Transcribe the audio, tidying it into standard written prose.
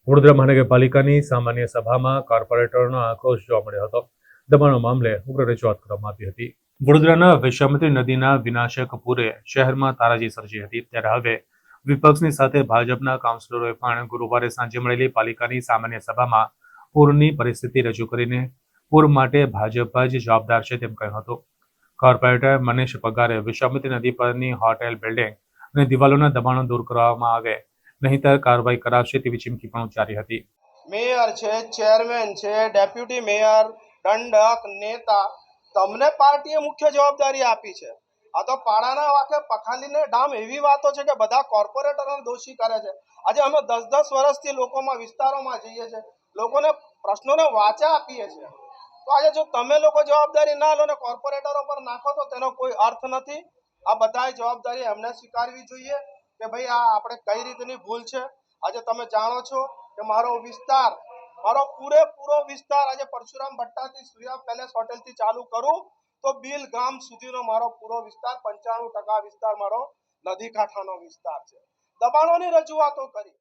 વડોદરા મહાનગરપાલિકાની સામાન્ય સભામાં કોર્પોરેટરોનો આક્રોશ જોવા મળ્યો હતો. દબાણો મામલે ઉગ્ર રજૂઆત કરવામાં આવી હતી. વડોદરાના વિશ્વામિત્રી નદીના વિનાશક પૂરે શહેરમાં તારાજી સર્જી હતી. ત્યારે હવે વિપક્ષની સાથે ભાજપના કાઉન્સિલરોએ પણ ગુરુવારે સાંજે મળેલી પાલિકાની સામાન્ય સભામાં પૂરની પરિસ્થિતિ રજૂ કરીને પૂર માટે ભાજપ જ જવાબદાર છે તેમ કહ્યું હતું. કોર્પોરેટર મનીષ પગારે વિશ્વામિત્રી નદી પરની હોટેલ બિલ્ડિંગ અને દિવાલોના દબાણો દૂર કરવામાં આવે નહીંતર કાર્યવાહી કરાશે તેવી ચીમકી પણ ઉચ્ચારી હતી. મેયર છે, ચેરમેન છે, ડેપ્યુટી મેયર, દંડક, નેતા, તમને પાર્ટીએ મુખ્ય જવાબદારી આપી છે. આ તો પાડાના વાકે પખાલીને ડામ એવી વાતો છે કે બધા કોર્પોરેટરોને દોષી કરે છે. આજે અમે 10-10 વર્ષથી લોકોમાં વિસ્તારોમાં જઈએ છીએ, લોકોને પ્રશ્નોને વાચા આપીએ છીએ. તો આજે જો તમે લોકો જવાબદારી ના લો ને કોર્પોરેટરો પર નાખો તો તેનો કોઈ અર્થ નથી. આ બધાએ જવાબદારી એમને સ્વીકારવી જોઈએ કે ભાઈ આ આપણે કઈ રીતની ભૂલ છે. આજે તમે જાણો છો કે મારો પૂરેપૂરો વિસ્તાર આજે પરશુરામ ભટ્ટાથી સૂર્યા પેલેસ હોટેલથી ચાલુ કરું તો બિલ ગામ સુધીનો મારો પૂરો વિસ્તાર 95% વિસ્તાર મારો નદી કાંઠાનો વિસ્તાર છે. દબાણોની રજૂઆતો કરી,